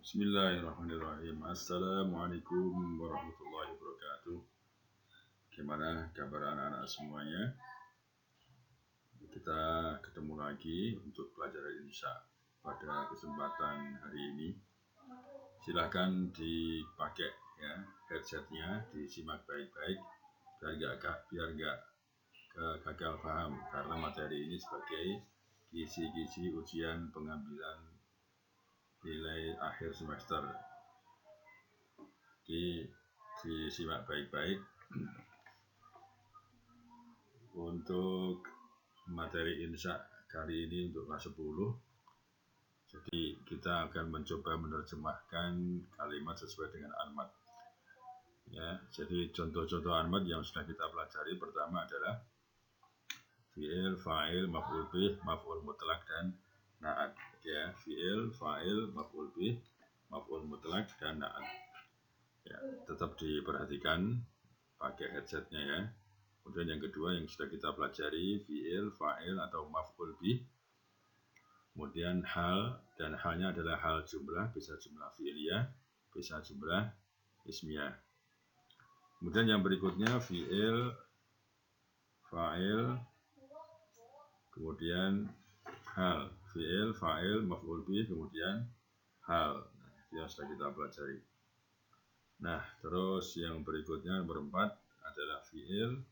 Bismillahirrahmanirrahim. Assalamualaikum warahmatullahi wabarakatuh. Gimana kabar anak-anak semuanya? Kita ketemu lagi untuk pelajaran Indonesia pada kesempatan hari ini. Silahkan dipakai ya headsetnya, disimak baik-baik biar nggak gagal paham, karena materi ini sebagai kisi-kisi ujian pengambilan nilai akhir semester. Disimak baik-baik. Untuk materi insya kali ini untuk kelas 10. Jadi kita akan mencoba menerjemahkan kalimat sesuai dengan almat. Ya, jadi contoh-contoh almat yang sudah kita pelajari pertama adalah fi'il, fa'il, maf'ul bih, maf'ul mutlak dan na'at. Ya, fi'il, fa'il, maf'ul bih, maf'ul mutlak dan na'at. Ya, tetap diperhatikan pakai headsetnya ya. Kemudian yang kedua yang sudah kita pelajari fi'il, fa'il atau maf'ul bih. Kemudian hal, dan halnya adalah hal jumlah, bisa jumlah fi'liyah, bisa jumlah ismiyah. Kemudian yang berikutnya fi'il, fa'il, kemudian hal. Fi'il, fa'il, maf'ul bih, kemudian hal. Nah, itu yang sudah kita pelajari. Nah, terus yang berikutnya nomor 4 adalah fi'il,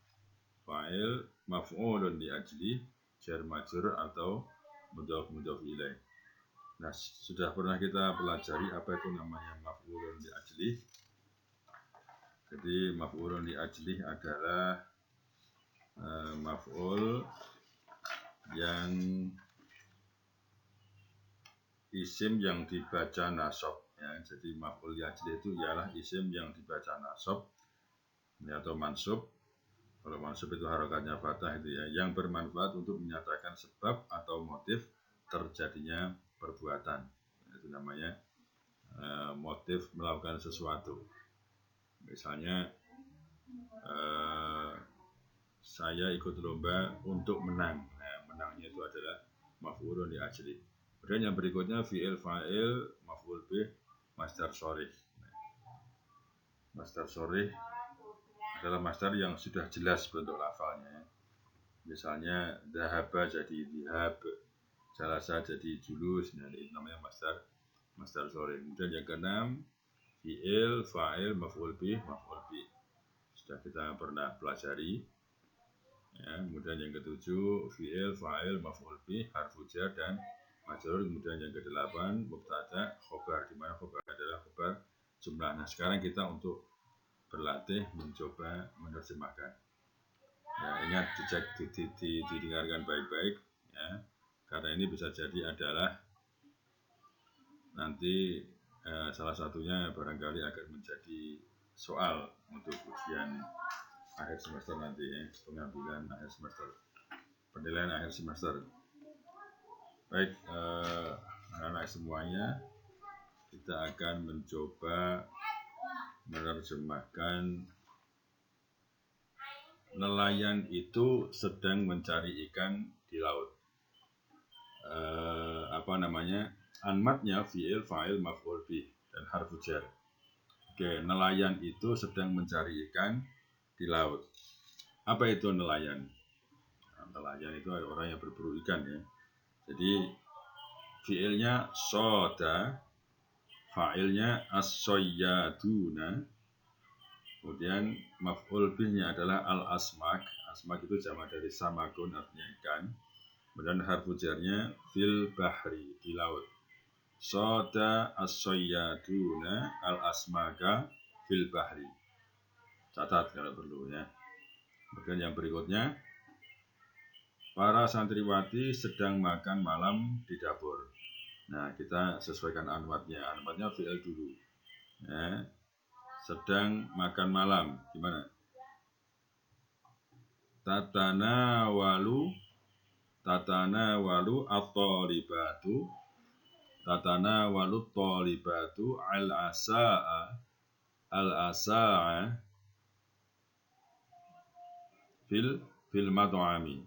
fa'il, maf'ulun li ajli, jar majrur atau mudhaf ilaih. Nah, sudah pernah kita pelajari apa itu namanya maf'ulun li ajli. Jadi maf'ulun li ajli adalah maf'ul yang isim yang dibaca nasab ya. Jadi maf'ul li ajli itu ialah isim yang dibaca nasab ya, atau mansub. Kalau mansub itu harokatnya fathah itu ya, yang bermanfaat untuk menyatakan sebab atau motif terjadinya perbuatan. Itu namanya motif melakukan sesuatu. Misalnya saya ikut lomba untuk menang. Nah, menangnya itu adalah maf'ulun li ajli. Kemudian yang berikutnya fi'il, fa'il, maf'ul bih, masdar sharih. Masdar sharih adalah masdar yang sudah jelas bentuk lafalnya. Misalnya dhahaba jadi dhihab, jalasa jadi julus. Nah, ini namanya masdar sharih. Kemudian yang keenam fi'il, fa'il, maf'ul bih, maf'ul bih. Sudah kita pernah pelajari. Ya, kemudian yang ketujuh fi'il, fa'il, maf'ul bih, harfu jar dan majrur. Kemudian yang kedelapan mubtada, khobar, di mana khobar adalah khobar jumlah. Nah, sekarang kita untuk berlatih mencoba menerjemahkan. Ya, ingat dicek, didengarkan baik-baik ya, karena ini bisa jadi adalah nanti salah satunya barangkali akan menjadi soal untuk ujian akhir semester nanti ya, pengambilan akhir semester, penilaian akhir semester. Baik, anak-anak semuanya, kita akan mencoba menerjemahkan nelayan itu sedang mencari ikan di laut. Anmatnya fi'il, fa'il, maf'ul bih dan harfu jar. Oke, nelayan itu sedang mencari ikan di laut. Apa itu nelayan? Nah, nelayan itu orang yang berburu ikan ya. Jadi fi'ilnya soda, fa'ilnya as-soyyaduna, kemudian maf'ul bihnya adalah al-asmak. Asmak itu jamak dari samakun, artinya ikan. Kemudian harfu jarnya fil bahri, di laut. Soda as-soyyaduna al-asmaka fil bahri. Catat kalau perlu ya. Kemudian yang berikutnya, para santriwati sedang makan malam di dapur. Nah, kita sesuaikan anmatnya. Anmatnya fi'il dulu. Ya. Sedang makan malam. Gimana? Tatanawalu at-talibatu. Tatanawalu at-talibatu al-asa'a fil mat'ami.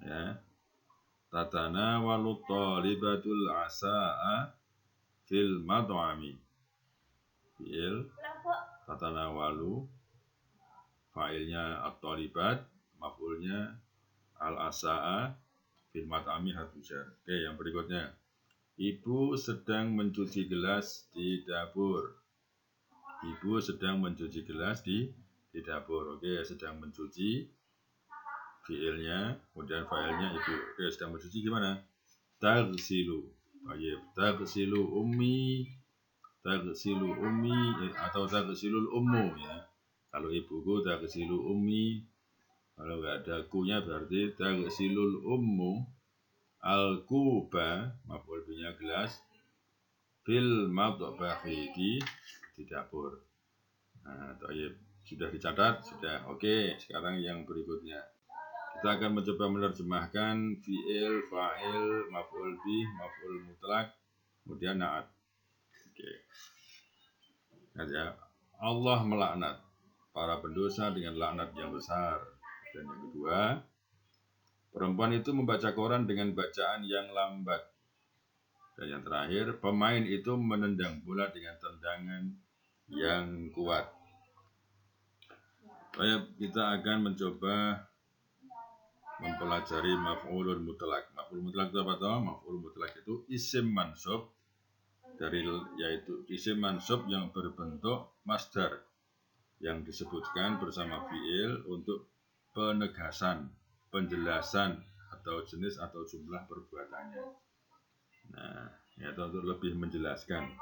Ya. Tatanawalu at-talibatul asa'a fil mat'ami. Fi'il tatanawalu, fa'ilnya at-talibat, maf'ulnya al-asa'a, fil mat'ami harfu jar. Oke, yang berikutnya. Ibu sedang mencuci gelas di dapur. Ibu sedang mencuci gelas di dapur. Oke, sedang mencuci fi'ilnya, kemudian fa'ilnya ibu. Oke, sedang mencuci gimana? Taghsilu. Baik, taghsilu ummi, taghsilu ummi atau taghsilul ummu ya. Kalau ibuku taghsilu ummi, kalau enggak ada kunya berarti taghsilul ummu al-kuba, maf'ul bihi gelas, fil matbahi di dapur. Nah, tayyib. Sudah dicatat? Sudah. Oke, sekarang yang berikutnya. Kita akan mencoba menerjemahkan fi'il, fa'il, maf'ul bih, maf'ul mutlak, kemudian na'at. Oke. Ya. Allah melaknat para pendosa dengan laknat yang besar. Dan yang kedua, perempuan itu membaca koran dengan bacaan yang lambat. Dan yang terakhir, pemain itu menendang bola dengan tendangan yang kuat. Baik, kita akan mencoba mempelajari maf'ulun mutlak. Maf'ul mutlak itu apa toh? Maf'ul mutlak itu isim mansub yaitu isim mansub yang berbentuk masdar yang disebutkan bersama fi'il untuk penegasan, penjelasan atau jenis atau jumlah perbuatannya. Nah, yaitu untuk lebih menjelaskan.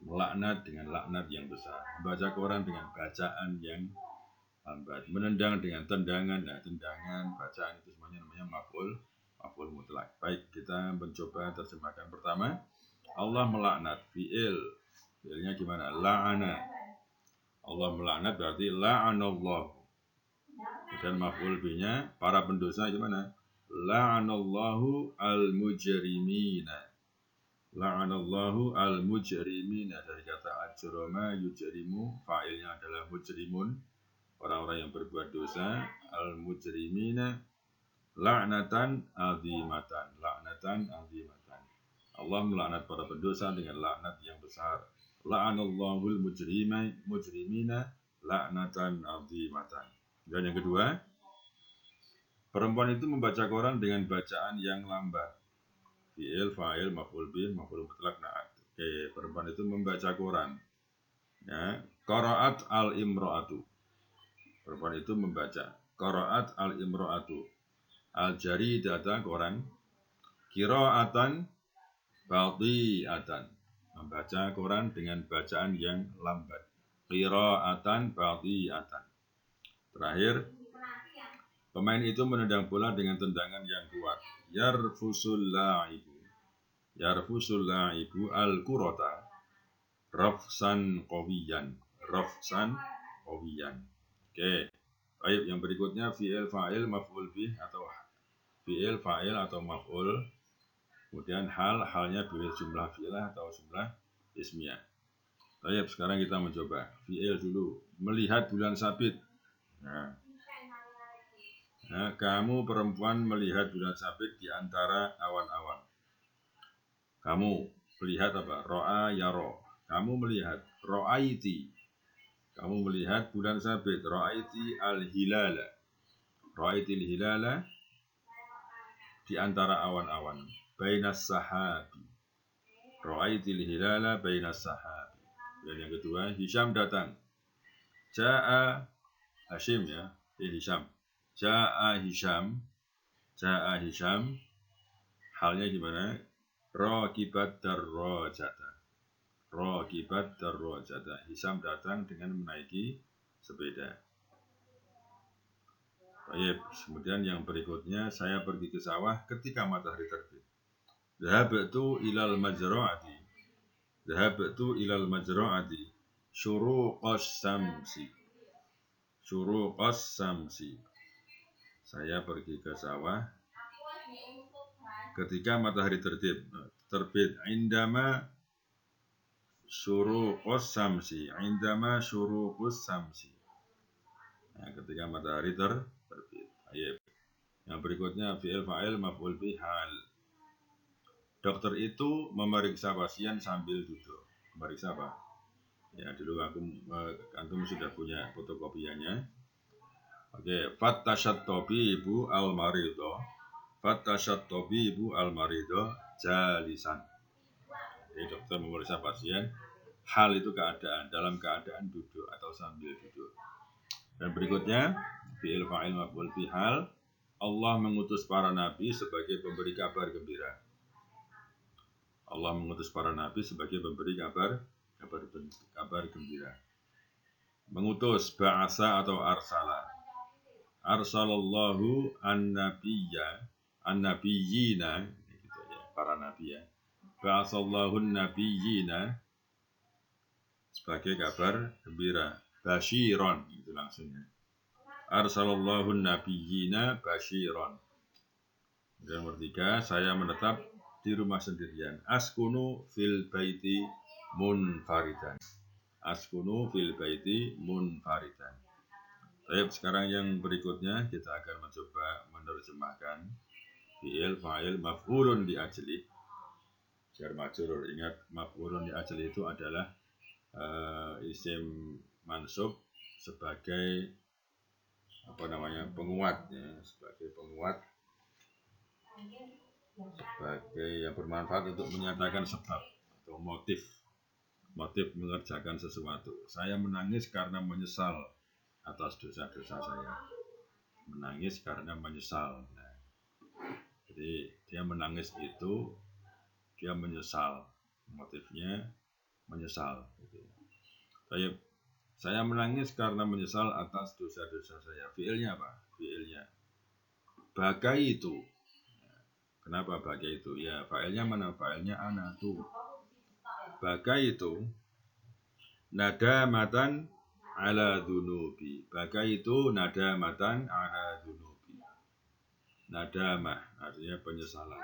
Melaknat dengan laknat yang besar, membaca koran dengan bacaan yang lambat, menendang dengan tendangan. Nah, tendangan, bacaan itu semuanya namanya maf'ul mutlak. Baik, kita mencoba terjemahkan pertama. Allah melaknat, fi'ilnya gimana? La'ana. Allah melaknat berarti la'anallahu. Dan maf'ul bihnya para pendosa gimana? La'anallahu al-mujrimina. La'anallahu al-mujrimina, dari kata ajrama yujrimu, fa'ilnya adalah mujrimun, orang-orang yang berbuat dosa, al-mujrimina la'natan azimatan, la'natan azimatan. Allah melaknat para pendosa dengan laknat yang besar. La'anallahu al-mujrimina la'natan azimatan. Dan yang kedua, perempuan itu membaca koran dengan bacaan yang lambat. Fi'il, fa'il, maf'ul bih, maf'ul mutlak, na'at. Oke, perempuan itu membaca koran. Ya, qara'at al-imra'atu. Perempuan itu membaca. Qara'at al-imra'atu. Al-jaridata, koran. Qira'atan bati'atan. Membaca koran dengan bacaan yang lambat. Qira'atan bati'atan. Terakhir, pemain itu menendang bola dengan tendangan yang kuat. Yarfusul la'ibu al-kurota rafsan qawiyan. Oke. Baik, yang berikutnya fi'il, fa'il, maf'ul bih atau fi'il, fa'il atau maf'ul. Kemudian halnya bila jumlah fi'lah atau jumlah ismiyah. Baik, sekarang kita mencoba. Fi'il dulu. Melihat bulan sabit. Nah, kamu perempuan melihat bulan sabit di antara awan-awan. Kamu melihat apa? Ro'a yaro. Kamu melihat. Ro'aiti. Kamu melihat bulan sabit. Ro'aiti al-hilala. Ro'aiti al-hilala di antara awan-awan. Bainas sahabi. Ro'aiti al-hilala bainas sahabi. Dan yang kedua, Hisham datang. Ja'a Hashim ya. Hisham. Ja'a Hisham. Halnya gimana? Raqibat darrajata. Hisham datang dengan menaiki sepeda. Baik, kemudian yang berikutnya, saya pergi ke sawah ketika matahari terbit. Dhahabtu ilal majra'ati. Syuruqas samsi. Saya pergi ke sawah ketika matahari terbit. Indama syuruqus samsi. Nah, ketika matahari terbit. Baik. Yang berikutnya fi'il, fa'il, maf'ul bih, hal. Dokter itu memeriksa pasien sambil duduk. Memeriksa apa? Ya, dulu antum sudah punya fotokopiannya. Oke, fattashat tabibu al-marido. Fattashat tabibu al-marido jalisan. Jadi dokter memeriksa pasien, hal itu keadaan, dalam keadaan duduk atau sambil duduk. Dan berikutnya, fi'il fa'il maf'ul bihal, Allah mengutus para nabi sebagai pemberi kabar gembira. Allah mengutus para nabi sebagai pemberi kabar gembira. Mengutus ba'asa atau arsala. Arsalallahu an-nabiyyina gitu ya, para nabi ya. Ba'asallahu an-nabiyyina sebagai kabar gembira. Basyiron itu langsungnya. Arsalallahu an-nabiyyina basyiron. Yang ketiga, saya menetap di rumah sendirian. Askunu fil baiti munfaridan. Askunu fil baiti munfaridan. Baik, sekarang yang berikutnya kita akan mencoba menerjemahkan fi'il fa'il maf'ulun li ajli. Jar majrur. Ingat, maf'ulun li ajli itu adalah isim mansub sebagai penguat ya, sebagai yang bermanfaat untuk menyatakan sebab atau motif mengerjakan sesuatu. Saya menangis karena menyesal atas dosa-dosa saya. Menangis karena menyesal. Nah, jadi dia menangis itu dia menyesal. Motifnya menyesal. Baik, saya menangis karena menyesal atas dosa-dosa saya. Fi'ilnya apa? Fi'ilnya bagai itu. Kenapa bagai itu? Ya, fa'ilnya mana? Fa'ilnya anatu. Bagai itu nadamatan ala dunubi. Bagai itu nadamatan ala dunubi. Nadamah artinya penyesalan.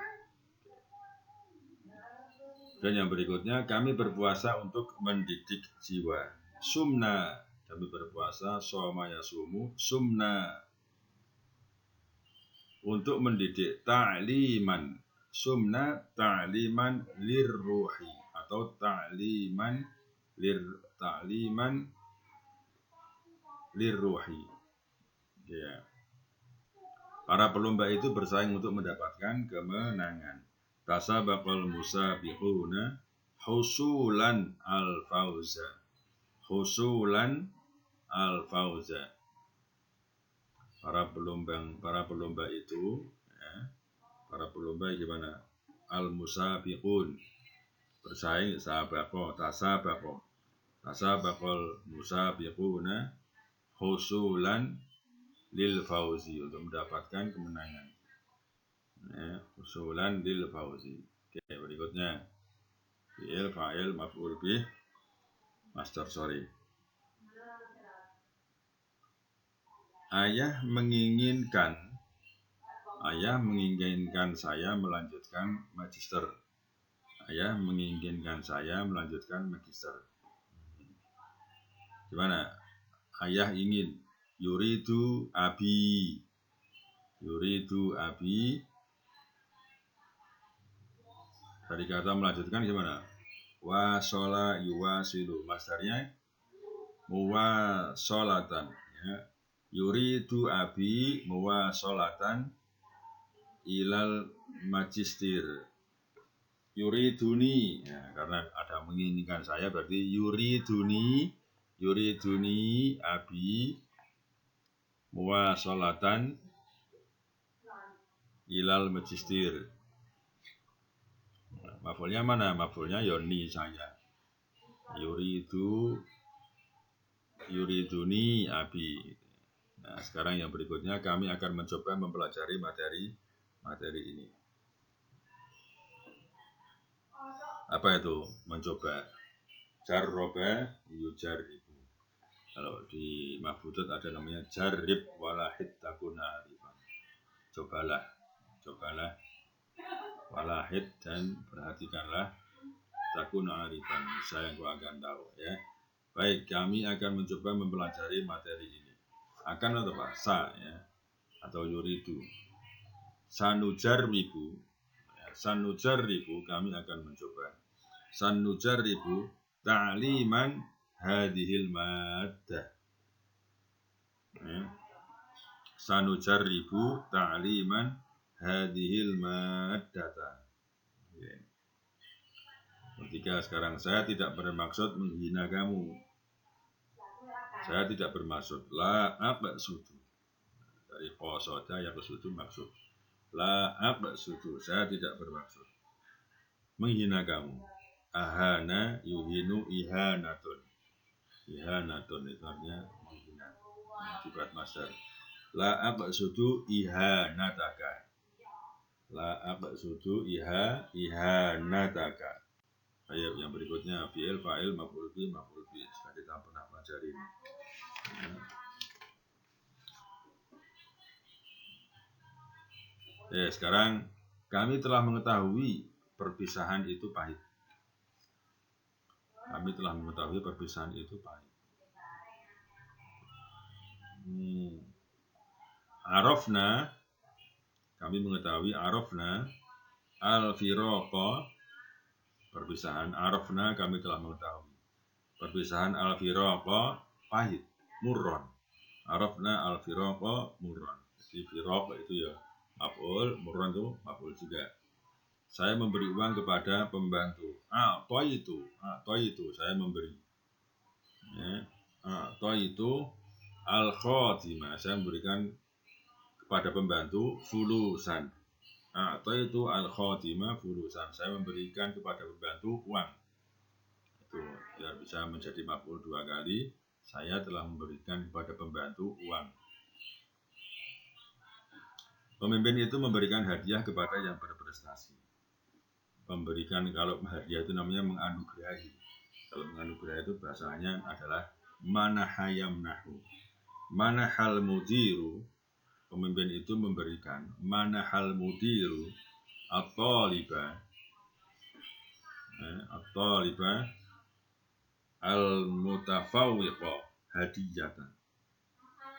Dan yang berikutnya, kami berpuasa untuk mendidik jiwa. Sumna, kami berpuasa, soma yasumu, sumna, untuk mendidik. Ta'liman, sumna ta'liman lirruhi, atau ta'liman lirruhi. Ya. Para pelomba itu bersaing untuk mendapatkan kemenangan. Tasabaqal musabiquna husulan al-fauza. Husulan al-fauza. Para pelomba itu ya, para pelomba gimana? Al-musabiqun. Bersaing tasabaqal musabiquna husulan lil fauzi, untuk mendapatkan kemenangan. Ya, husulan lil fauzi. Oke, berikutnya fi'il fa'il maf'ul bih master sorry. Ayah menginginkan saya melanjutkan magister. Ayah menginginkan saya melanjutkan magister. Gimana? Ayah ingin. Yuridu abi. Dari kata melanjutkan gimana? Wasola yuwasilu. Masdarnya muwasolatan. Ya. Yuridu abi muwasolatan ilal magister. Yuriduni, ya, karena ada menginginkan saya berarti yuriduni abi muwasolatan ilal magister. Maf'ulnya mana? Maf'ulnya yoni saya. Yuriduni abi. Nah, sekarang yang berikutnya kami akan mencoba mempelajari materi ini. Apa itu mencoba? Jarroba yujarribu. Kalau di Mahfudut ada namanya jarrib walahid takuna arifan. Cobalah walahid dan perhatikanlah takuna arifan. Saya yang akan tahu ya. Baik, kami akan mencoba mempelajari materi ini. Akan atau apa? Sa ya, atau yuridu. Sanujarribu. Ya, sanujarribu, kami akan mencoba. Sanujarribu ta'liman hadhil maddah. Sanujarribu ta'liman hadhil maddata. Ketiga, sekarang saya tidak bermaksud menghina kamu. Saya tidak bermaksud. La aqsudu. Dari qasoda yang kesudu maksud. La aqsudu. Saya tidak bermaksud menghina kamu. Ahana yuhinu ihanatun. Ihanatun itu artinya menghina. Sifat masdar. La aqsudu ihanataka. La aqsudu ihanataka. Ayo yang berikutnya fi'il, fa'il, maf'ul bih, maf'ul bih. Sudah kita pernah pelajari. Sekarang kami telah mengetahui perpisahan itu pahit. Kami telah mengetahui perpisahan itu pahit. Arafna, kami mengetahui arafna al-firaqa, perpisahan. Arafna, kami telah mengetahui perpisahan al-firaqa pahit, murron. Arafna al-firaqa murron. Jadi firaq itu ya maf'ul, murron itu maf'ul juga. Saya memberi uang kepada pembantu. A'taitu, saya memberi. A'taitu al-khatimah, saya memberikan kepada pembantu fulusan. A'taitu al-khatimah fulusan, saya memberikan kepada pembantu uang. Itu biar bisa menjadi maf'ul dua kali. Saya telah memberikan kepada pembantu uang. Pemimpin itu memberikan hadiah kepada yang berprestasi. Memberikan, kalau hadiah itu namanya menganugerahi. Kalau menganugerahi itu bahasanya adalah manahayamnahu. Manahal mudiru, pemimpin itu memberikan. Manahal mudiru at-taliba al-mutafawwiqa hadiyatan.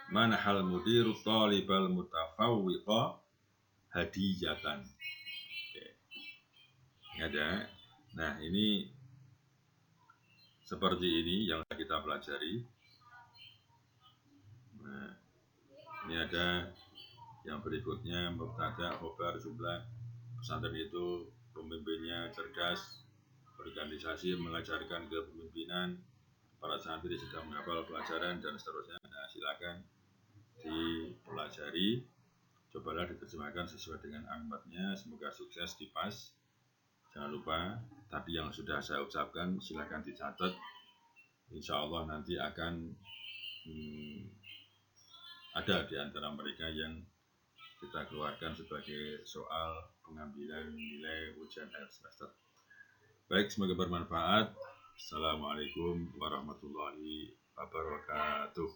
Manahal mudiru talibal mutafawwiqa hadiyatan. Ada. Nah, ini seperti ini yang kita pelajari. Nah, ini ada yang berikutnya, mubtada, khobar, jumlah. Pesantren itu pemimpinnya cerdas, organisasi mengajarkan kepemimpinan, para santri sedang menghafal pelajaran dan seterusnya. Nah, silakan dipelajari, cobalah diterjemahkan sesuai dengan alamatnya. Semoga sukses di PAS. Jangan lupa tadi yang sudah saya ucapkan silakan dicatat. Insya Allah nanti akan ada di antara mereka yang kita keluarkan sebagai soal pengambilan nilai ujian akhir semester. Baik, semoga bermanfaat. Assalamualaikum warahmatullahi wabarakatuh.